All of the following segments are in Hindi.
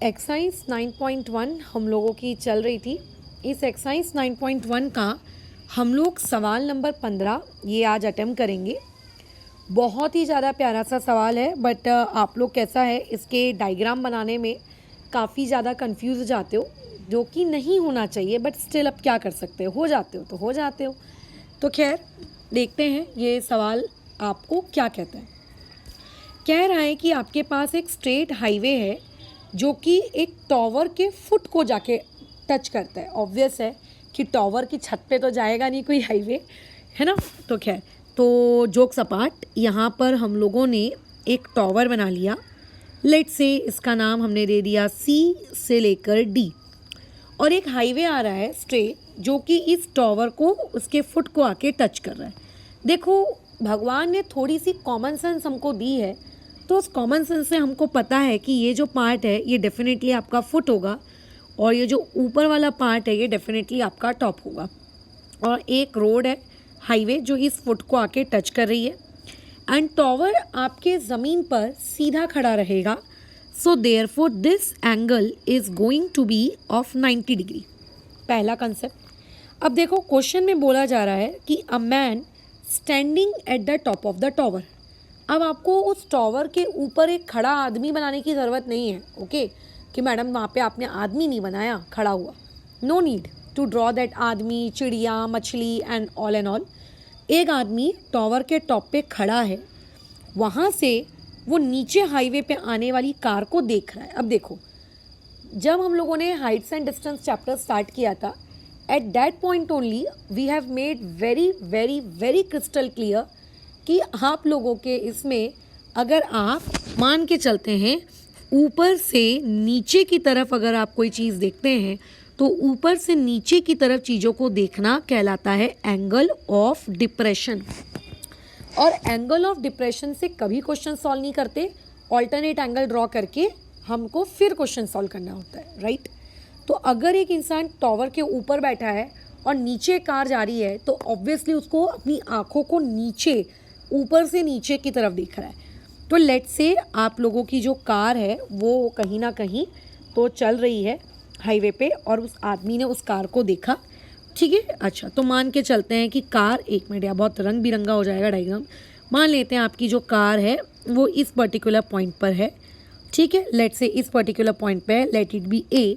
एक्सरसाइज 9.1 हम लोगों की चल रही थी। इस एक्सरसाइज 9.1 का हम लोग सवाल नंबर 15 ये आज अटेम्प्ट करेंगे। बहुत ही ज़्यादा प्यारा सा सवाल है, बट आप लोग कैसा है इसके डायग्राम बनाने में काफ़ी ज़्यादा कंफ्यूज हो जाते हो, जो कि नहीं होना चाहिए, बट स्टिल अब क्या कर सकते हो जाते हो तो हो जाते हो। तो खैर देखते हैं ये सवाल आपको क्या कहता है। कह रहा है कि आपके पास एक स्ट्रेट हाईवे है जो कि एक टावर के फुट को जाके टच करता है। ऑब्वियस है कि टावर की छत पे तो जाएगा नहीं कोई हाईवे, है ना। तो खैर, तो जोक्स अपार्ट, यहाँ पर हम लोगों ने एक टावर बना लिया। लेट से इसका नाम हमने दे दिया सी से लेकर डी, और एक हाईवे आ रहा है स्ट्रेट जो कि इस टावर को उसके फुट को आके टच कर रहा है। देखो, भगवान ने थोड़ी सी कॉमन सेंस हमको दी है, तो उस कॉमन सेंस से हमको पता है कि ये जो पार्ट है ये डेफिनेटली आपका फुट होगा, और ये जो ऊपर वाला पार्ट है ये डेफिनेटली आपका टॉप होगा। और एक रोड है, हाईवे, जो इस फुट को आके टच कर रही है, एंड टावर आपके ज़मीन पर सीधा खड़ा रहेगा। So therefore this angle is going to be of 90 degree. पहला कंसेप्ट। अब देखो, क्वेश्चन में बोला जा रहा है कि a man standing at the top of the tower. अब आपको उस टावर के ऊपर एक खड़ा आदमी बनाने की ज़रूरत नहीं है, ओके, कि मैडम वहाँ पे आपने आदमी नहीं बनाया खड़ा हुआ। No need to draw that आदमी, चिड़िया, मछली एंड ऑल। एक आदमी टावर के टॉप पे खड़ा है, वहाँ से वो नीचे हाईवे पे आने वाली कार को देख रहा है। अब देखो, जब हम लोगों ने heights and distance chapter start किया था, at that point only we have made very very very crystal clear कि आप लोगों के इसमें अगर आप मान के चलते हैं ऊपर से नीचे की तरफ अगर आप कोई चीज़ देखते हैं, तो ऊपर से नीचे की तरफ चीज़ों को देखना कहलाता है एंगल ऑफ डिप्रेशन। और एंगल ऑफ डिप्रेशन से कभी क्वेश्चन सॉल्व नहीं करते, ऑल्टरनेट एंगल ड्रॉ करके हमको फिर क्वेश्चन सॉल्व करना होता है, राइट। तो अगर एक इंसान टावर के ऊपर बैठा है और नीचे कार जा रही है, तो ऑब्वियसली उसको अपनी आँखों को नीचे, ऊपर से नीचे की तरफ दिख रहा है। तो लेट्स से आप लोगों की जो कार है वो कहीं ना कहीं तो चल रही है हाईवे पे, और उस आदमी ने उस कार को देखा, ठीक है। अच्छा, तो मान के चलते हैं कि कार, एक मिनट, या बहुत रंग बिरंगा हो जाएगा डायग्राम। मान लेते हैं आपकी जो कार है वो इस पर्टिकुलर पॉइंट पर है, ठीक है। लेट्स से इस पर्टिकुलर पॉइंट पे है, लेट इट बी ए।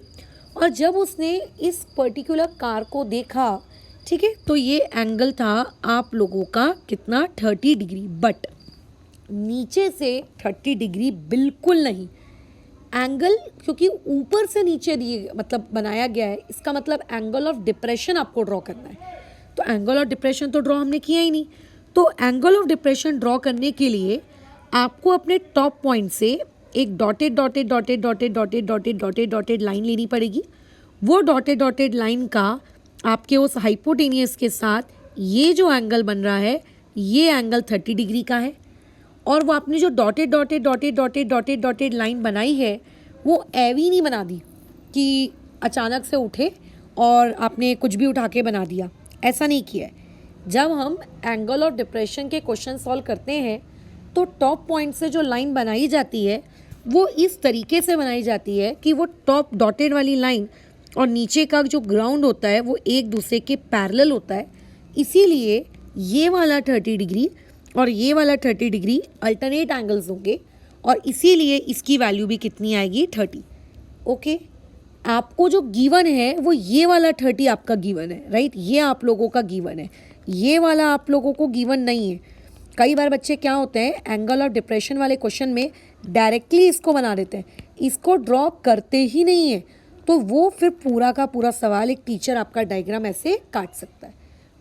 और जब उसने इस पर्टिकुलर कार को देखा, ठीक है, तो ये एंगल था आप लोगों का कितना, 30 डिग्री। बट नीचे से 30 डिग्री बिल्कुल नहीं एंगल, क्योंकि ऊपर से नीचे दिए मतलब बनाया गया है, इसका मतलब एंगल ऑफ डिप्रेशन आपको ड्रॉ करना है। तो एंगल ऑफ डिप्रेशन तो ड्रॉ हमने किया ही नहीं। तो एंगल ऑफ डिप्रेशन ड्रॉ करने के लिए आपको अपने टॉप पॉइंट से एक dotted dotted dotted dotted dotted dotted dotted dotted line लेनी पड़ेगी। वो डॉटेड डॉटेड लाइन का आपके उस हाइपोटेनियस के साथ ये जो एंगल बन रहा है, ये एंगल 30 डिग्री का है। और वो आपने जो dotted dotted dotted dotted dotted dotted line बनाई है, वो ऐवी नहीं बना दी कि अचानक से उठे और आपने कुछ भी उठा के बना दिया, ऐसा नहीं किया है। जब हम एंगल ऑफ डिप्रेशन के क्वेश्चन सॉल्व करते हैं, तो टॉप पॉइंट से जो लाइन बनाई जाती है वो इस तरीके से बनाई जाती है कि वो टॉप डॉटेड वाली लाइन और नीचे का जो ग्राउंड होता है वो एक दूसरे के पैरेलल होता है। इसीलिए ये वाला 30 डिग्री और ये वाला 30 डिग्री अल्टरनेट एंगल्स होंगे, और इसीलिए इसकी वैल्यू भी कितनी आएगी, 30। ओके, आपको जो गिवन है वो ये वाला 30 आपका गिवन है, राइट। ये आप लोगों का गिवन है, ये वाला आप लोगों को गिवन नहीं है। कई बार बच्चे क्या होते हैं, एंगल ऑफ डिप्रेशन वाले क्वेश्चन में डायरेक्टली इसको बना देते हैं, इसको ड्रॉ करते ही नहीं है। तो वो फिर पूरा का पूरा सवाल एक टीचर आपका डायग्राम ऐसे काट सकता है।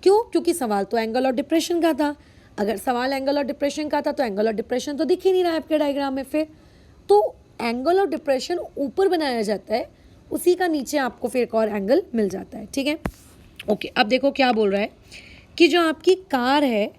क्यों? क्योंकि सवाल तो एंगल ऑफ डिप्रेशन का था। अगर सवाल एंगल ऑफ डिप्रेशन का था तो एंगल ऑफ डिप्रेशन तो दिख ही नहीं रहा है आपके डायग्राम में। फिर तो एंगल ऑफ डिप्रेशन ऊपर बनाया जाता है, उसी का नीचे आपको फिर एक और एंगल मिल जाता है, ठीक है। ओके, अब देखो क्या बोल रहा है कि जो आपकी कार है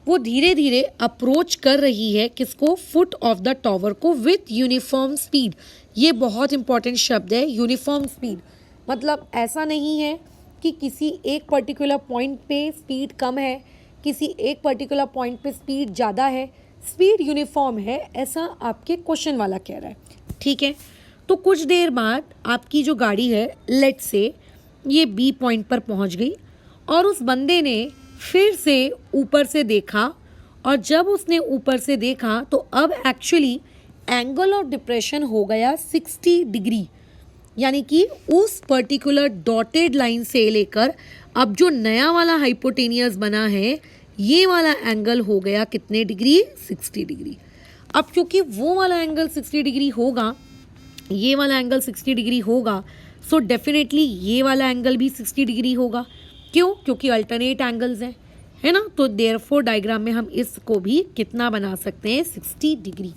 वो धीरे धीरे अप्रोच कर रही है किसको, फुट ऑफ द टावर को, विथ यूनिफॉर्म स्पीड। ये बहुत इंपॉर्टेंट शब्द है, यूनिफॉर्म स्पीड। मतलब ऐसा नहीं है कि किसी एक पर्टिकुलर पॉइंट पे स्पीड कम है, किसी एक पर्टिकुलर पॉइंट पे स्पीड ज़्यादा है, स्पीड यूनिफॉर्म है, ऐसा आपके क्वेश्चन वाला कह रहा है, ठीक है। तो कुछ देर बाद आपकी जो गाड़ी है लेट से ये बी पॉइंट पर पहुंच गई और उस बंदे ने फिर से ऊपर से देखा, और जब उसने ऊपर से देखा तो अब एक्चुअली एंगल ऑफ डिप्रेशन हो गया 60 डिग्री, यानी कि उस पर्टिकुलर डॉटेड लाइन से लेकर अब जो नया वाला हाइपोटेनियस बना है ये वाला एंगल हो गया कितने डिग्री, 60 डिग्री। अब क्योंकि वो वाला एंगल 60 डिग्री होगा, ये वाला एंगल 60 डिग्री होगा, सो डेफिनेटली ये वाला एंगल भी 60 डिग्री होगा। क्यों? क्योंकि अल्टरनेट एंगल्स हैं, है ना। तो देयरफॉर डायग्राम में हम इसको भी कितना बना सकते हैं, 60 डिग्री।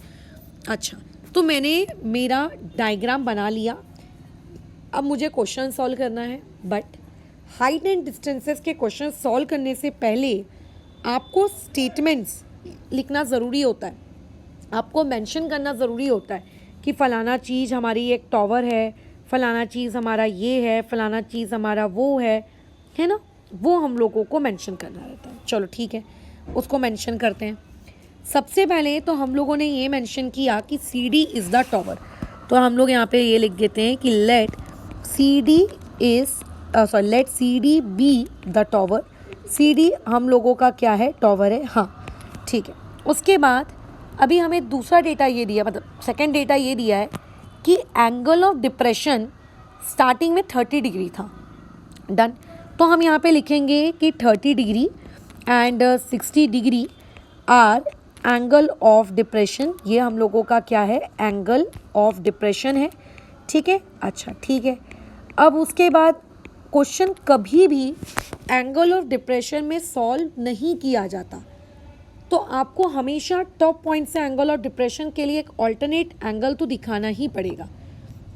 अच्छा, तो मैंने मेरा डायग्राम बना लिया। अब मुझे क्वेश्चन सॉल्व करना है, बट हाइट एंड डिस्टेंसेस के क्वेश्चन सॉल्व करने से पहले आपको स्टेटमेंट्स लिखना ज़रूरी होता है, आपको मेंशन करना ज़रूरी होता है कि फ़लाना चीज़ हमारी एक टावर है, फ़लाना चीज़ हमारा ये है, फ़लाना चीज़ हमारा वो है ना। वो हम लोगों को मेंशन करना रहता है। चलो ठीक है, उसको मेंशन करते हैं। सबसे पहले तो हम लोगों ने ये मेंशन किया कि C D is the tower, तो हम लोग यहाँ पे ये लिख देते हैं कि let C D be the tower. C D हम लोगों का क्या है, टावर है, हाँ ठीक है। उसके बाद अभी हमें दूसरा डेटा ये दिया, मतलब सेकंड डेटा ये दिया है कि एंगल ऑफ डिप्रेशन स्टार्टिंग में 30 डिग्री था। डन। तो हम यहाँ पे लिखेंगे कि 30 degree and 60 degree R angle of depression. ये हम लोगों का क्या है, एंगल ऑफ डिप्रेशन है, ठीक है। अच्छा ठीक है। अब उसके बाद क्वेश्चन कभी भी एंगल ऑफ डिप्रेशन में सॉल्व नहीं किया जाता, तो आपको हमेशा टॉप पॉइंट से एंगल ऑफ डिप्रेशन के लिए एक ऑल्टरनेट एंगल तो दिखाना ही पड़ेगा,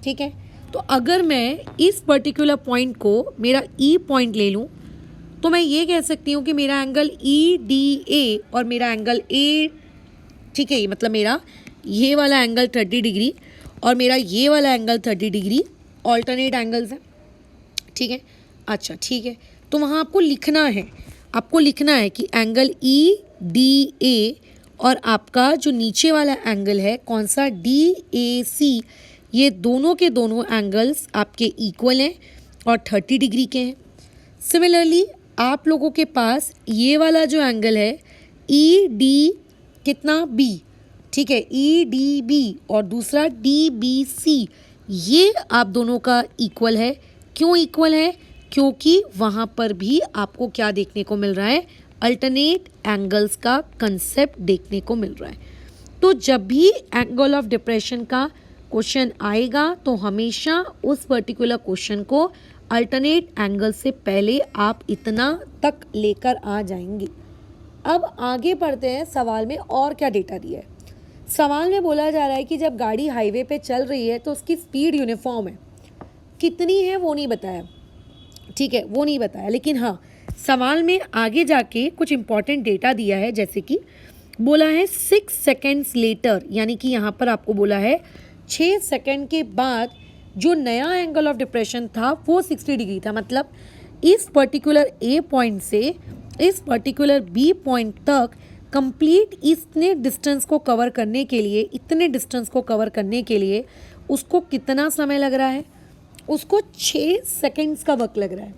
ठीक है। तो अगर मैं इस पर्टिकुलर पॉइंट को मेरा ई पॉइंट ले लूँ तो मैं ये कह सकती हूँ कि मेरा एंगल ई डी ए और मेरा एंगल ए, ठीक है, मतलब मेरा ये वाला एंगल 30 डिग्री और मेरा ये वाला एंगल 30 डिग्री ऑल्टरनेट एंगल्स हैं, ठीक है। अच्छा ठीक है, तो वहाँ आपको लिखना है कि एंगल ई डी ए और आपका जो नीचे वाला एंगल है कौन सा, डी ए सी, ये दोनों के दोनों एंगल्स आपके इक्वल हैं और 30 डिग्री के हैं। सिमिलरली आप लोगों के पास ये वाला जो एंगल है ई डी कितना बी, ठीक है, ई डी बी और दूसरा डी बी सी, ये आप दोनों का इक्वल है। क्यों इक्वल है? क्योंकि वहाँ पर भी आपको क्या देखने को मिल रहा है, अल्टरनेट एंगल्स का कंसेप्ट देखने को मिल रहा है। तो जब भी एंगल ऑफ डिप्रेशन का क्वेश्चन आएगा तो हमेशा उस पर्टिकुलर क्वेश्चन को अल्टरनेट एंगल से पहले आप इतना तक लेकर आ जाएंगे। अब आगे बढ़ते हैं, सवाल में और क्या डेटा दिया है। सवाल में बोला जा रहा है कि जब गाड़ी हाईवे पे चल रही है तो उसकी स्पीड यूनिफॉर्म है, कितनी है वो नहीं बताया, ठीक है, वो नहीं बताया, लेकिन हाँ सवाल में आगे जाके कुछ इंपॉर्टेंट डेटा दिया है, जैसे कि बोला है 6 सेकेंड्स लेटर, यानी कि यहाँ पर आपको बोला है 6 सेकेंड के बाद जो नया एंगल ऑफ डिप्रेशन था वो 60 डिग्री था। मतलब इस पर्टिकुलर ए पॉइंट से इस पर्टिकुलर बी पॉइंट तक कंप्लीट इतने डिस्टेंस को कवर करने के लिए उसको कितना समय लग रहा है, उसको 6 सेकेंड्स का वक्त लग रहा है,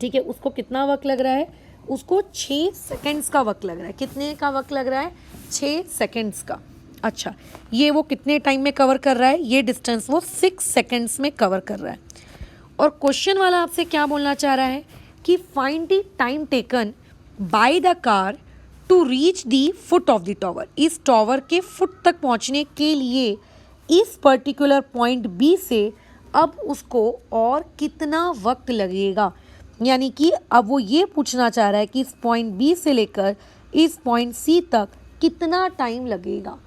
ठीक है। उसको कितना वक्त लग रहा है, उसको 6 सेकेंड्स का वक्त लग रहा है। कितने का वक्त लग रहा है, 6 सेकेंड्स का। अच्छा, ये वो कितने टाइम में कवर कर रहा है, ये डिस्टेंस वो 6 सेकेंड्स में कवर कर रहा है। और क्वेश्चन वाला आपसे क्या बोलना चाह रहा है कि find the time taken by the car to reach the foot of the tower. इस टावर के फुट तक पहुंचने के लिए इस पर्टिकुलर पॉइंट बी से अब उसको और कितना वक्त लगेगा, यानी कि अब वो ये पूछना चाह रहा है कि इस पॉइंट बी से लेकर इस पॉइंट सी तक कितना टाइम लगेगा।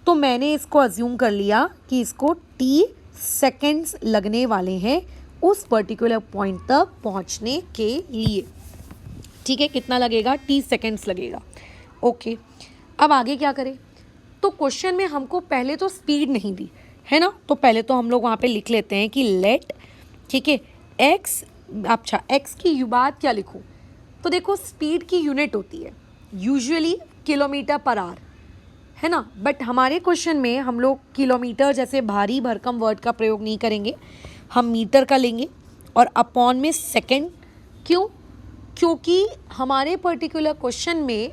तो मैंने इसको अज्यूम कर लिया कि इसको टी सेकेंड्स लगने वाले हैं उस पर्टिकुलर पॉइंट तक पहुंचने के लिए, ठीक है। कितना लगेगा, टी सेकेंड्स लगेगा। ओके, अब आगे क्या करें। तो क्वेश्चन में हमको पहले तो स्पीड नहीं दी है ना, तो पहले तो हम लोग वहाँ पे लिख लेते हैं कि लेट, ठीक है, एक्स। अच्छा, एक्स की बात क्या लिखूँ, तो देखो स्पीड की यूनिट होती है यूजुअली किलोमीटर पर आवर, है ना। बट हमारे क्वेश्चन में हम लोग किलोमीटर जैसे भारी भरकम वर्ड का प्रयोग नहीं करेंगे, हम मीटर का लेंगे और अपॉन में सेकंड। क्यों? क्योंकि हमारे पर्टिकुलर क्वेश्चन में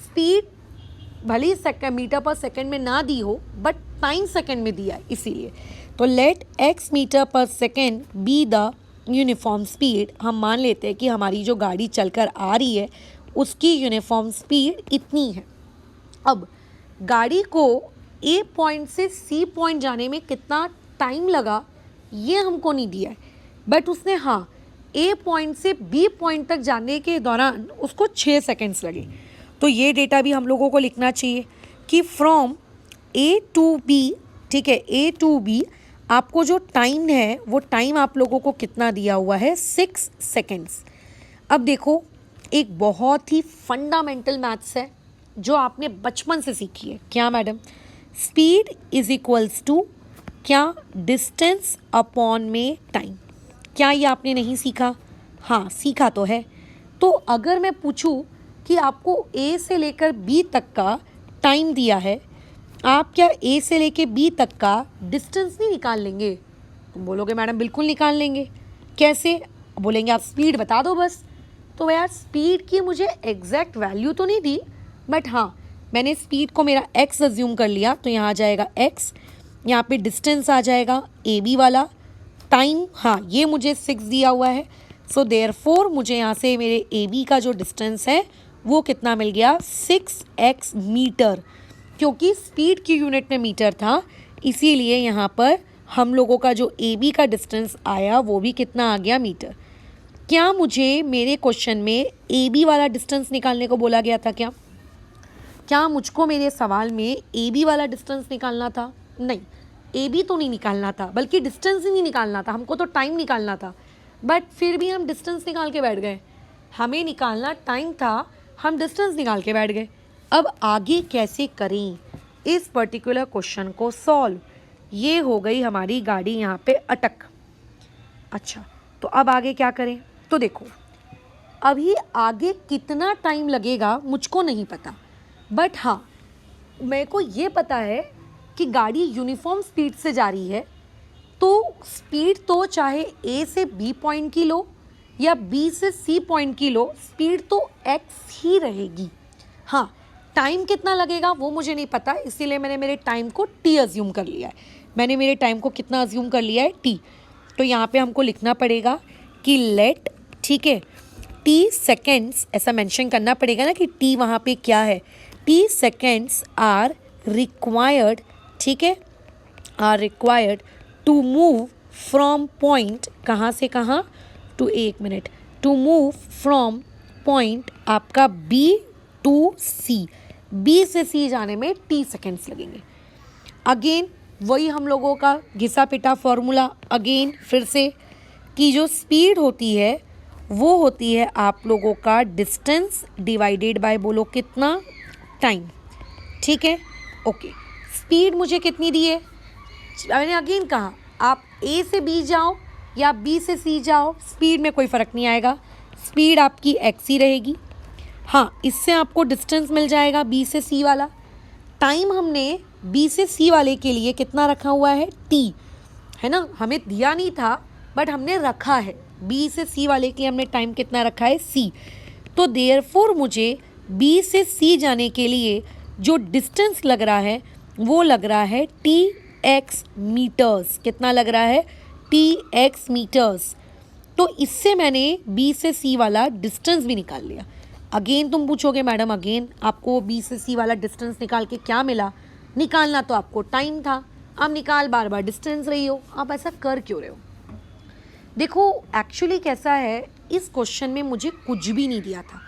स्पीड भले ही मीटर पर सेकंड में ना दी हो, बट टाइम सेकंड में दिया है, इसीलिए। तो लेट x मीटर पर second be the uniform speed. हम मान लेते हैं कि हमारी जो गाड़ी चलकर आ रही है उसकी यूनिफॉर्म स्पीड इतनी है। अब गाड़ी को ए पॉइंट से सी पॉइंट जाने में कितना टाइम लगा ये हमको नहीं दिया है, बट उसने हाँ ए पॉइंट से बी पॉइंट तक जाने के दौरान उसको 6 सेकेंड्स लगे। तो ये डेटा भी हम लोगों को लिखना चाहिए कि फ्रॉम ए टू बी, ठीक है, ए टू बी आपको जो टाइम है वो टाइम आप लोगों को कितना दिया हुआ है, 6 सेकेंड्स। अब देखो एक बहुत ही फंडामेंटल मैथ्स है जो आपने बचपन से सीखी है। क्या madam? Speed is equals to क्या, डिस्टेंस अपॉन में टाइम। क्या ये आपने नहीं सीखा? हाँ सीखा तो है। तो अगर मैं पूछूं कि आपको ए से लेकर बी तक का टाइम दिया है, आप क्या ए से लेकर बी तक का डिस्टेंस नहीं निकाल लेंगे? तुम बोलोगे मैडम बिल्कुल निकाल लेंगे। कैसे? बोलेंगे आप स्पीड बता दो बस। तो यार स्पीड की मुझे एग्जैक्ट वैल्यू तो नहीं दी, बट हाँ मैंने स्पीड को मेरा x अज्यूम कर लिया, तो यहाँ आ जाएगा x, यहाँ पे डिस्टेंस आ जाएगा ए बी वाला, टाइम हाँ ये मुझे 6 दिया हुआ है। सो देयरफॉर मुझे यहाँ से मेरे ए बी का जो डिस्टेंस है वो कितना मिल गया, 6x मीटर। क्योंकि स्पीड की यूनिट में मीटर था, इसीलिए यहाँ पर हम लोगों का जो ए बी का डिस्टेंस आया वो भी कितना आ गया, मीटर। क्या मुझे मेरे क्वेश्चन में ए बी वाला डिस्टेंस निकालने को बोला गया था? क्या मुझको मेरे सवाल में ए बी वाला डिस्टेंस निकालना था? नहीं, ए बी तो नहीं निकालना था, बल्कि डिस्टेंस ही नहीं निकालना था, हमको तो टाइम निकालना था। बट फिर भी हम डिस्टेंस निकाल के बैठ गए। हमें निकालना टाइम था, हम डिस्टेंस निकाल के बैठ गए। अब आगे कैसे करें इस पर्टिकुलर क्वेश्चन को सॉल्व? ये हो गई हमारी गाड़ी यहाँ पे अटक। अच्छा तो अब आगे क्या करें? तो देखो अभी आगे कितना टाइम लगेगा मुझको नहीं पता, बट हाँ मेरे को ये पता है कि गाड़ी यूनिफॉर्म स्पीड से जा रही है, तो स्पीड तो चाहे ए से बी पॉइंट की लो या बी से सी पॉइंट की लो, स्पीड तो एक्स ही रहेगी। हाँ टाइम कितना लगेगा वो मुझे नहीं पता, इसीलिए मैंने मेरे टाइम को टी अज्यूम कर लिया है। मैंने मेरे टाइम को कितना अज्यूम कर लिया है, टी। तो यहाँ पे हमको लिखना पड़ेगा कि लेट, ठीक है, टी सेकेंड्स, ऐसा मेंशन करना पड़ेगा ना कि टी वहाँ पे क्या है, टी सेकेंड्स आर रिक्वायर्ड, ठीक है, are required to move from point, कहाँ से कहाँ, टू, एक minute, to move from point आपका बी टू सी, बी से सी जाने में टी सेकेंड्स लगेंगे। अगेन वही हम लोगों का घिसा पिटा फॉर्मूला, अगेन फिर से कि जो स्पीड होती है वो होती है आप लोगों का डिस्टेंस डिवाइडेड बाय, बोलो कितना, टाइम, ठीक है, ओके। स्पीड मुझे कितनी दी है, मैंने अगेन कहा आप ए से बी जाओ या बी से सी जाओ, स्पीड में कोई फ़र्क नहीं आएगा, स्पीड आपकी एक्स ही रहेगी। हाँ इससे आपको डिस्टेंस मिल जाएगा बी से सी वाला। टाइम हमने बी से सी वाले के लिए कितना रखा हुआ है, टी, है ना, हमें दिया नहीं था बट हमने रखा है, बी से सी वाले के लिए हमने टाइम कितना रखा है, सी। तो देयरफॉर मुझे बी से सी जाने के लिए जो डिस्टेंस लग रहा है वो लग रहा है टी एक्स मीटर्स। कितना लग रहा है, टी एक्स मीटर्स। तो इससे मैंने बी से सी वाला डिस्टेंस भी निकाल लिया। अगेन तुम पूछोगे मैडम अगेन आपको बी से सी वाला डिस्टेंस निकाल के क्या मिला? निकालना तो आपको टाइम था, अब निकाल बार बार डिस्टेंस रही हो, आप ऐसा कर क्यों रहे हो? देखो एक्चुअली कैसा है, इस क्वेश्चन में मुझे कुछ भी नहीं दिया था,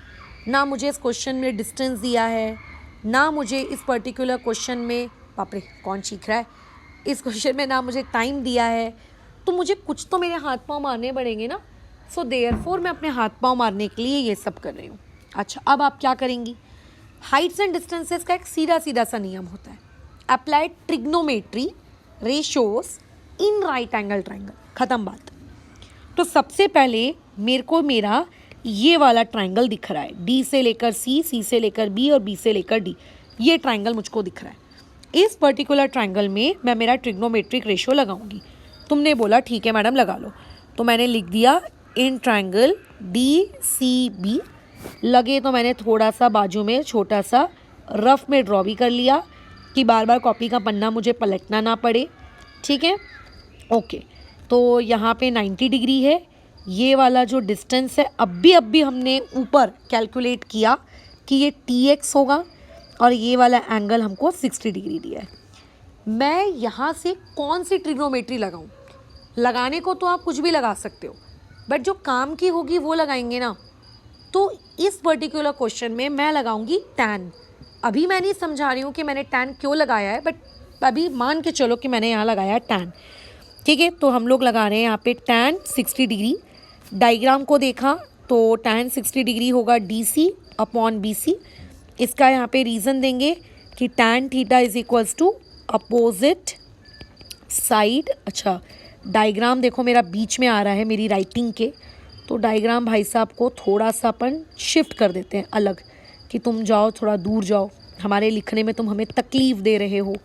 ना मुझे इस क्वेश्चन में डिस्टेंस दिया है, ना मुझे इस पर्टिकुलर क्वेश्चन में, बाप रे कौन सीख रहा है, इस क्वेश्चन में ना मुझे टाइम दिया है। तो मुझे कुछ तो मेरे हाथ पांव मारने पड़ेंगे ना, सो देयरफॉर मैं अपने हाथ पांव मारने के लिए ये सब कर रही हूँ। अच्छा अब आप क्या करेंगी, हाइट्स एंड डिस्टेंसेस का एक सीधा सीधा सा नियम होता है, apply trigonometry ratios in right angle triangle, ख़त्म बात। तो सबसे पहले मेरे को मेरा ये वाला ट्राइंगल दिख रहा है, डी से लेकर सी, सी से लेकर बी और बी से लेकर डी। ये ट्राइंगल मुझको दिख रहा है। इस पर्टिकुलर ट्राइंगल में मैं मेरा ट्रिग्नोमेट्रिक रेशियो लगाऊंगी। तुमने बोला ठीक है मैडम लगा लो, तो मैंने लिख दिया इन ट्राइंगल DCB। लगे तो मैंने थोड़ा सा बाजू में छोटा सा रफ में ड्रॉ भी कर लिया कि बार बार कॉपी का पन्ना मुझे पलटना ना पड़े। ठीक है, ओके। तो यहाँ पे 90 डिग्री है। ये वाला जो डिस्टेंस है अभी हमने ऊपर कैलकुलेट किया कि ये TX होगा और ये वाला एंगल हमको 60 डिग्री दिया है। मैं यहाँ से कौन सी ट्रिग्नोमेट्री लगाऊं? लगाने को तो आप कुछ भी लगा सकते हो, बट जो काम की होगी वो लगाएंगे ना। तो इस पर्टिकुलर क्वेश्चन में मैं लगाऊंगी tan। अभी मैं नहीं समझा रही हूँ कि मैंने tan क्यों लगाया है, बट अभी मान के चलो कि मैंने यहाँ लगाया है tan। ठीक है, तो हम लोग लगा रहे हैं यहाँ पे tan 60 डिग्री। डायग्राम को देखा तो tan 60 डिग्री होगा DC अपॉन BC। इसका यहाँ पे रीज़न देंगे कि tan theta is equals to opposite side. अच्छा, डायग्राम देखो मेरा बीच में आ रहा है मेरी राइटिंग के, तो डायग्राम भाई साहब को थोड़ा सा अपन शिफ्ट कर देते हैं अलग, कि तुम जाओ थोड़ा दूर जाओ, हमारे लिखने में तुम हमें तकलीफ़ दे रहे हो,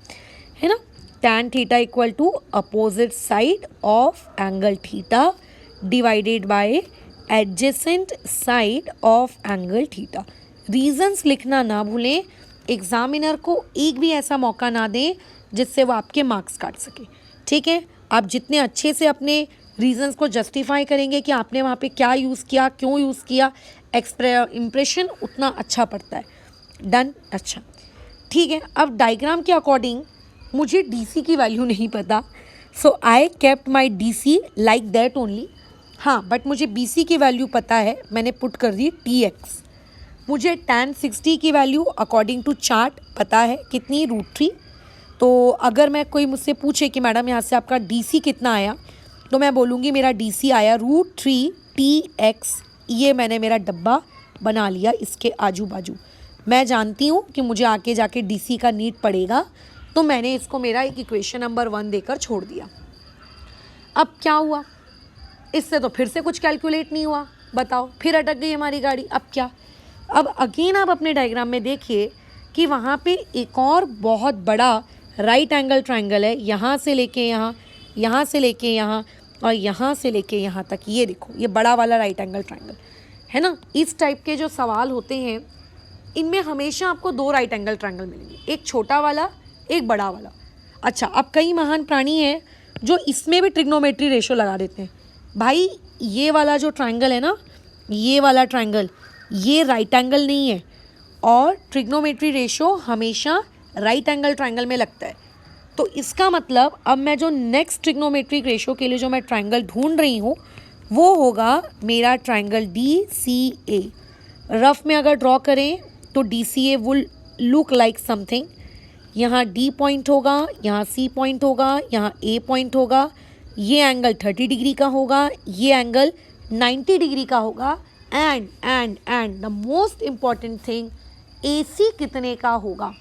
है ना। tan theta equal to opposite side of angle theta divided by adjacent side of angle theta. Reasons लिखना ना भूलें, एग्जामिनर को एक भी ऐसा मौका ना दें जिससे वो आपके मार्क्स काट सके। ठीक है, आप जितने अच्छे से अपने रीजंस को जस्टिफाई करेंगे कि आपने वहाँ पे क्या यूज़ किया, क्यों यूज़ किया, इम्प्रेशन उतना अच्छा पड़ता है। डन। अच्छा ठीक है, अब डायग्राम के अकॉर्डिंग मुझे DC की वैल्यू नहीं पता, so I kept my DC like that only. हाँ, बट मुझे BC की वैल्यू पता है, मैंने पुट कर दी TX। मुझे tan 60 की वैल्यू अकॉर्डिंग टू चार्ट पता है कितनी, √3। तो अगर मैं कोई मुझसे पूछे कि मैडम यहाँ से आपका DC कितना आया, तो मैं बोलूँगी मेरा DC आया √3 TX। ये मैंने मेरा डब्बा बना लिया इसके आजू बाजू। मैं जानती हूँ कि मुझे आके जाके DC का नीड पड़ेगा, तो मैंने इसको मेरा एक इक्वेशन नंबर 1 देकर छोड़ दिया। अब क्या हुआ, इससे तो फिर से कुछ कैलकुलेट नहीं हुआ। बताओ, फिर अटक गई हमारी गाड़ी। अब क्या, अब अगेन आप अपने डायग्राम में देखिए कि वहाँ पे एक और बहुत बड़ा राइट एंगल ट्रायंगल है, यहाँ से लेके यहाँ, यहाँ से लेके यहाँ और यहाँ से लेके यहाँ तक। ये देखो, ये बड़ा वाला राइट एंगल ट्रायंगल है ना। इस टाइप के जो सवाल होते हैं इनमें हमेशा आपको 2 राइट एंगल ट्रायंगल मिलेंगे, एक छोटा वाला, एक बड़ा वाला। अच्छा, अब कई महान प्राणी हैं जो इसमें भी ट्रिग्नोमेट्री रेशो लगा देते हैं। भाई ये वाला जो ट्रायंगल है ना, ये वाला ट्रायंगल, ये राइट एंगल नहीं है, और ट्रिग्नोमेट्री रेशो हमेशा राइट एंगल ट्रायंगल में लगता है। तो इसका मतलब अब मैं जो नेक्स्ट ट्रिग्नोमेट्रिक रेशो के लिए जो मैं ट्रायंगल ढूंढ रही हूँ वो होगा मेरा ट्रायंगल DCA। रफ में अगर ड्रॉ करें तो DCA will look like something. यहाँ D पॉइंट होगा, यहाँ C पॉइंट होगा, यहाँ A पॉइंट होगा। ये एंगल 30 डिग्री का होगा, ये एंगल 90 डिग्री का होगा। And the most important thing, AC कितने का होगा।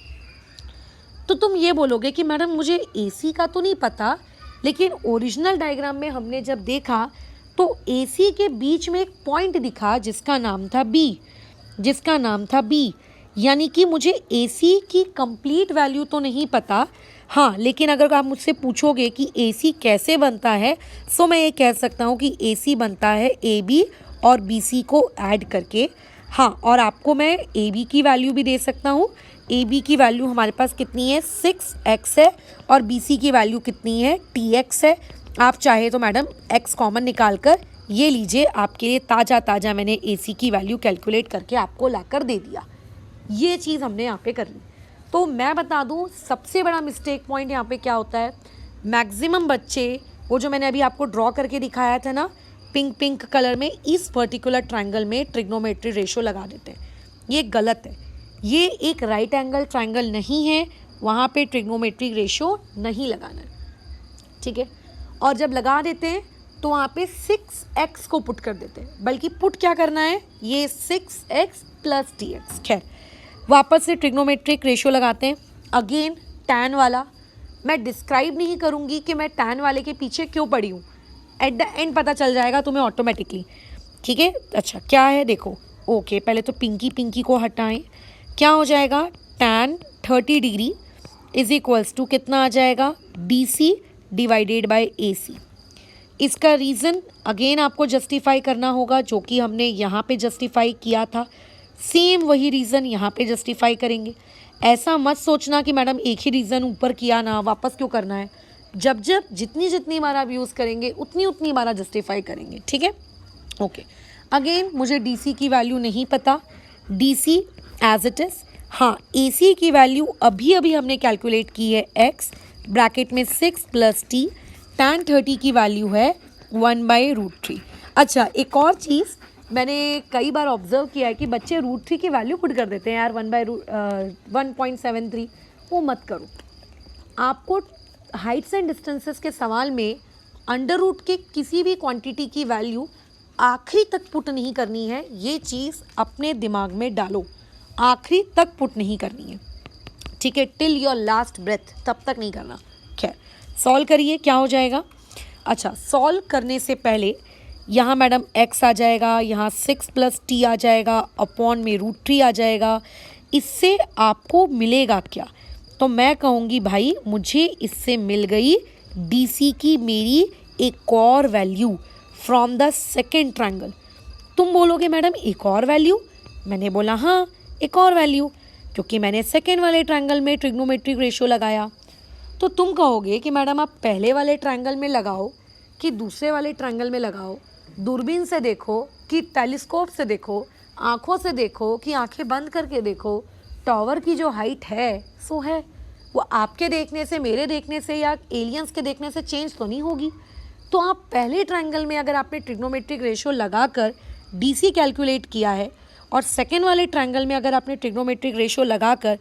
तो तुम ये बोलोगे कि मैडम मुझे AC का तो नहीं पता, लेकिन ओरिजिनल डायग्राम में हमने जब देखा तो AC के बीच में एक पॉइंट दिखा जिसका नाम था B, यानी कि मुझे AC की कंप्लीट वैल्यू तो नहीं पता। हाँ, लेकिन अगर आप मुझसे पूछोगे कि AC कैसे बनता है, तो मैं ये कह सकता हूँ कि AC बनता है AB और BC को ऐड करके। हाँ, और आपको मैं AB की वैल्यू भी दे सकता हूँ। AB की वैल्यू हमारे पास कितनी है, 6x है, और BC की वैल्यू कितनी है, TX है। आप चाहे तो मैडम x कॉमन निकाल कर ये लीजिए, आपके लिए ताज़ा मैंने AC की वैल्यू कैलकुलेट करके आपको लाकर दे दिया। ये चीज़ हमने यहाँ पे कर ली। तो मैं बता दूँ सबसे बड़ा मिस्टेक पॉइंट यहाँ पे क्या होता है, मैक्सिमम बच्चे वो जो मैंने अभी आपको ड्रॉ करके दिखाया था ना पिंक कलर में, इस पर्टिकुलर ट्रायंगल में ट्रिग्नोमेट्री रेशो लगा देते हैं। ये गलत है, ये एक राइट एंगल ट्रायंगल नहीं है, वहाँ पे ट्रिग्नोमेट्रिक रेशो नहीं लगाना है। ठीक है, और जब लगा देते हैं तो वहाँ पे 6x को पुट कर देते हैं, बल्कि पुट क्या करना है, ये 6x प्लस TX। खैर, वापस से ट्रिग्नोमेट्रिक रेशो लगाते हैं। अगेन tan वाला मैं डिस्क्राइब नहीं करूँगी कि मैं tan वाले के पीछे क्यों पड़ी हूँ, एट द एंड पता चल जाएगा तुम्हें ऑटोमेटिकली। ठीक है, अच्छा क्या है देखो। ओके, पहले तो पिंकी को हटाएं, क्या हो जाएगा, tan 30 degree is equals to कितना आ जाएगा, DC डिवाइडेड बाय AC। इसका रीज़न अगेन आपको जस्टिफाई करना होगा, जो कि हमने यहाँ पे जस्टिफाई किया था, सेम वही रीज़न यहाँ पे जस्टिफाई करेंगे। ऐसा मत सोचना कि मैडम एक ही रीज़न ऊपर किया ना वापस क्यों करना है। जब जब जितनी जितनी बार आप यूज़ करेंगे उतनी उतनी बार जस्टिफाई करेंगे, ठीक है। ओके, अगेन मुझे DC की वैल्यू नहीं पता, DC एज इट इज़। हाँ, AC की वैल्यू अभी अभी हमने कैलकुलेट की है, x ब्रैकेट में 6 + t, tan 30 की वैल्यू है 1/√3। अच्छा, एक और चीज़ मैंने कई बार ऑब्जर्व किया है कि बच्चे √3 की वैल्यू पुट कर देते हैं यार 1/1.73। वो मत करो। आपको हाइट्स एंड डिस्टेंसेस के सवाल में अंडर रूट के किसी भी क्वांटिटी की वैल्यू आखिरी तक पुट नहीं करनी है। ये चीज़ अपने दिमाग में डालो, आखिरी तक पुट नहीं करनी है, ठीक है, टिल योर लास्ट ब्रेथ, तब तक नहीं करना। खैर, सॉल्व करिए, क्या हो जाएगा। अच्छा, सॉल्व करने से पहले यहाँ मैडम x आ जाएगा, यहाँ 6 + t आ जाएगा, अपॉन में √3 आ जाएगा। इससे आपको मिलेगा क्या, तो मैं कहूँगी भाई मुझे इससे मिल गई DC की मेरी एक और value from the second triangle. तुम बोलोगे मैडम एक और वैल्यू, मैंने बोला हाँ एक और वैल्यू, क्योंकि मैंने सेकेंड वाले ट्रायंगल में ट्रिग्नोमेट्रिक रेशियो लगाया। तो तुम कहोगे कि मैडम आप पहले वाले ट्रायंगल में लगाओ कि दूसरे वाले ट्रायंगल में लगाओ, दूरबीन से देखो कि टेलीस्कोप से देखो, आँखों से देखो कि आंखें बंद करके देखो, टावर की जो हाइट है सो है, वो आपके देखने से, मेरे देखने से या एलियंस के देखने से चेंज तो नहीं होगी। तो आप पहले ट्रायंगल में अगर आपने ट्रिग्नोमेट्रिक रेशियो लगाकर DC कैलकुलेट किया है और सेकेंड वाले ट्रायंगल में अगर आपने ट्रिग्नोमेट्रिक रेशियो लगाकर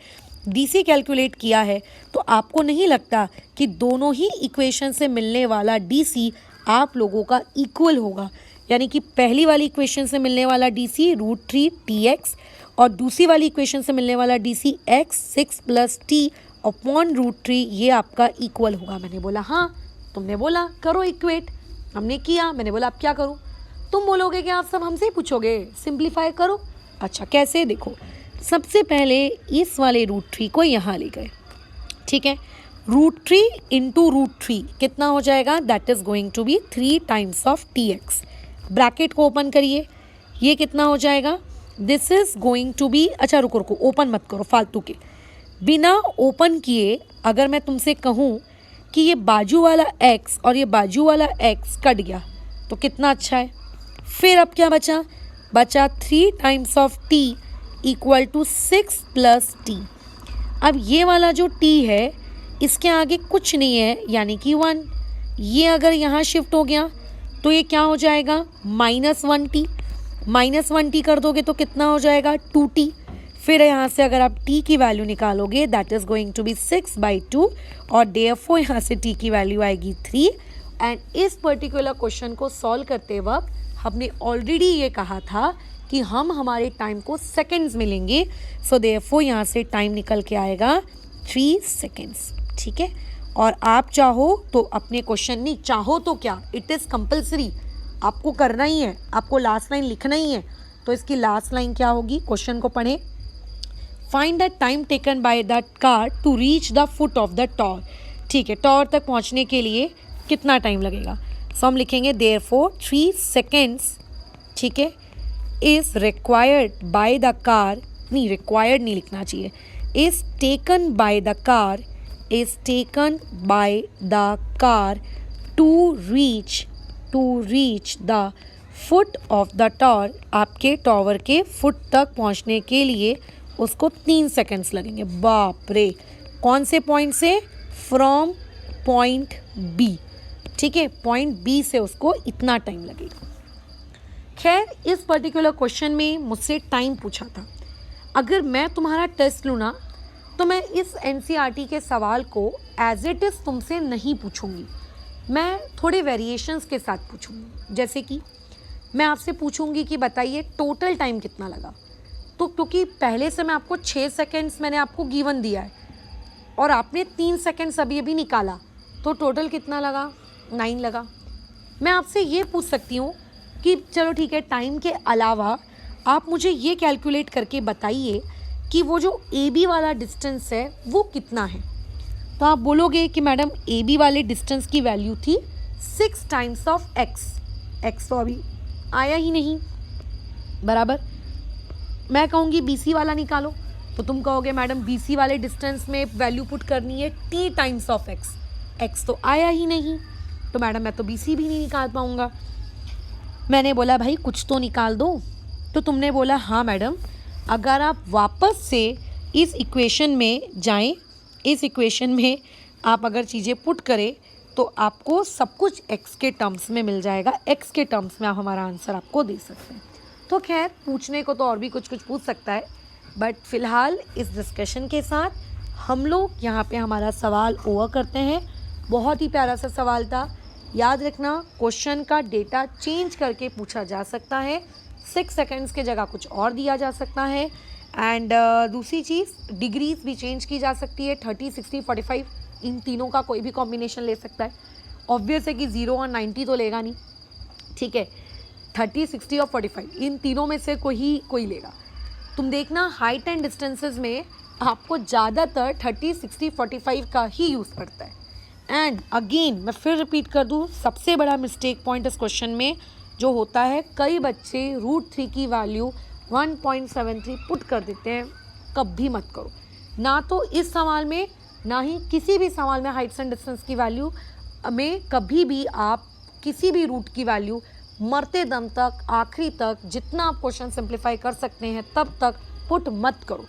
DC कैलकुलेट किया है, तो आपको नहीं लगता कि दोनों ही इक्वेशन से मिलने वाला DC आप लोगों का इक्वल होगा। यानी कि पहली वाली इक्वेशन से मिलने वाला DC √3 TX और दूसरी वाली इक्वेशन से मिलने वाला DC x 6 + t अपॉन √3, ये आपका इक्वल होगा। मैंने बोला हाँ, तुमने बोला करो इक्वेट, हमने किया, मैंने बोला अब क्या करूँ। तुम बोलोगे कि आप सब हमसे ही पूछोगे, सिंप्लीफाई करो। अच्छा, कैसे, देखो, सबसे पहले इस वाले √3 को यहाँ ले गए, ठीक है। √3 इंटू √3 कितना हो जाएगा, that is going to be 3 times of TX। Bracket को ओपन करिए, ये कितना हो जाएगा, this is going to be, अच्छा रुको रुको, ओपन मत करो फालतू के, बिना ओपन किए अगर मैं तुमसे कहूँ कि ये बाजू वाला x और ये बाजू वाला x कट गया तो कितना अच्छा है। फिर अब क्या बचा, 3 times of t equal to 6 + t। अब ये वाला जो t है इसके आगे कुछ नहीं है, यानी कि 1। ये अगर यहाँ शिफ्ट हो गया तो ये क्या हो जाएगा, -1t। -1t कर दोगे तो कितना हो जाएगा, 2t। फिर यहाँ से अगर आप t की वैल्यू निकालोगे that is going to be 6/2 और देयरफॉर यहाँ से t की वैल्यू आएगी 3। एंड इस पर्टिकुलर क्वेश्चन को सॉल्व करते वक्त हमने ऑलरेडी ये कहा था कि हम हमारे टाइम को सेकेंड्स में लेंगे, सो देयरफॉर यहाँ से टाइम निकल के आएगा 3 सेकेंड्स, ठीक है। और आप चाहो तो अपने क्वेश्चन, नहीं चाहो तो क्या, इट इज़ कंपल्सरी, आपको करना ही है, आपको लास्ट लाइन लिखना ही है। तो इसकी लास्ट लाइन क्या होगी, क्वेश्चन को पढ़ें, find the time taken by the car to reach the foot of the tower. ठीक है, टॉवर तक पहुंचने के लिए कितना टाइम लगेगा। सो हम लिखेंगे देयरफॉर 3 सेकेंड्स, ठीक है, is required by the car, नहीं रिक्वायर्ड नहीं लिखना चाहिए, is taken by the car, is taken by the car to reach the foot of the tower. आपके टावर के फुट तक पहुंचने के लिए उसको 3 सेकेंड्स लगेंगे। बाप रे, कौन से पॉइंट से, फ्रॉम पॉइंट बी, ठीक है, पॉइंट बी से उसको इतना टाइम लगेगा। खैर, इस पर्टिकुलर क्वेश्चन में मुझसे टाइम पूछा था। अगर मैं तुम्हारा टेस्ट लूँ ना तो मैं इस NCERT के सवाल को एज इट इज़ तुमसे नहीं पूछूंगी, मैं थोड़े वेरिएशंस के साथ पूछूंगी। जैसे कि मैं आपसे पूछूंगी कि बताइए टोटल टाइम कितना लगा। तो क्योंकि पहले से मैं आपको 6 सेकेंड्स मैंने आपको गिवन दिया है और आपने 3 सेकेंड्स अभी अभी निकाला, तो टोटल कितना लगा, 9 लगा। मैं आपसे ये पूछ सकती हूँ कि चलो ठीक है, टाइम के अलावा आप मुझे ये कैलकुलेट करके बताइए कि वो जो ए बी वाला डिस्टेंस है वो कितना है। तो आप बोलोगे कि मैडम ए बी वाले डिस्टेंस की वैल्यू थी 6 टाइम्स ऑफ एक्स। एक्स तो अभी आया ही नहीं, बराबर। मैं कहूँगी बी सी वाला निकालो, तो तुम कहोगे मैडम बी सी वाले डिस्टेंस में वैल्यू पुट करनी है T times of x. X तो आया ही नहीं, तो मैडम मैं तो बी सी भी नहीं निकाल पाऊँगा। मैंने बोला भाई कुछ तो निकाल दो, तो तुमने बोला हाँ मैडम, अगर आप वापस से इस इक्वेशन में जाएं, इस इक्वेशन में आप अगर चीज़ें पुट करें तो आपको सब कुछ x के टर्म्स में मिल जाएगा। x के टर्म्स में आप हमारा आंसर आपको दे सकते हैं। तो खैर पूछने को तो और भी कुछ कुछ पूछ सकता है, बट फिलहाल इस डिस्कशन के साथ हम लोग यहाँ पे हमारा सवाल ओवर करते हैं। बहुत ही प्यारा सा सवाल था। याद रखना क्वेश्चन का डेटा चेंज करके पूछा जा सकता है, 6 सेकंड्स के जगह कुछ और दिया जा सकता है। एंड दूसरी चीज़, डिग्रीज भी चेंज की जा सकती है, 30, 60, 45 इन तीनों का कोई भी कॉम्बिनेशन ले सकता है। ऑब्वियस है कि 0 और 90 तो लेगा नहीं, ठीक है। 30, 60 और 45 इन तीनों में से कोई लेगा। तुम देखना हाइट एंड डिस्टेंसेस में आपको ज़्यादातर 30, 60, 45 का ही यूज़ पड़ता है। एंड अगेन मैं फिर रिपीट कर दूँ, सबसे बड़ा मिस्टेक पॉइंट इस क्वेश्चन में जो होता है, कई बच्चे √3 की वैल्यू 1.73 पुट कर देते हैं। कभी मत करो, ना तो इस सवाल में ना ही किसी भी सवाल में हाइट्स एंड डिस्टेंस की वैल्यू में कभी भी आप किसी भी रूट की वैल्यू मरते दम तक, आखिरी तक, जितना आप क्वेश्चन सिंप्लीफाई कर सकते हैं तब तक पुट मत करो।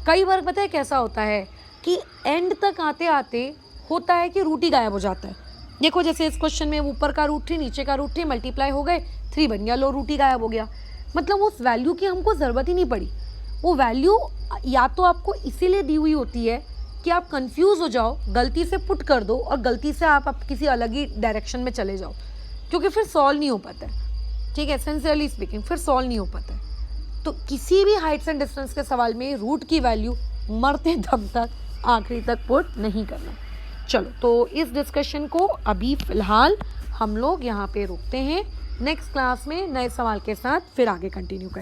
कई बार पता है कैसा होता है कि एंड तक आते आते होता है कि रूट ही गायब हो जाता है। देखो जैसे इस क्वेश्चन में ऊपर का √3 नीचे का √3 मल्टीप्लाई हो गए, 3 बन गया, लो रूट ही गायब हो गया। मतलब उस वैल्यू की हमको ज़रूरत ही नहीं पड़ी। वो वैल्यू या तो आपको इसीलिए दी हुई होती है कि आप कंफ्यूज हो जाओ, गलती से पुट कर दो और गलती से आप किसी अलग ही डायरेक्शन में चले जाओ, क्योंकि फिर सॉल्व नहीं हो पाता है, ठीक है। सिंसियरली स्पीकिंग फिर सॉल्व नहीं हो पाता है। तो किसी भी हाइट्स एंड डिस्टेंस के सवाल में रूट की वैल्यू मरते दम तक आखिरी तक पुट नहीं करना। चलो तो इस डिस्कशन को अभी फ़िलहाल हम लोग यहाँ पे रोकते हैं। नेक्स्ट क्लास में नए सवाल के साथ फिर आगे कंटिन्यू करें।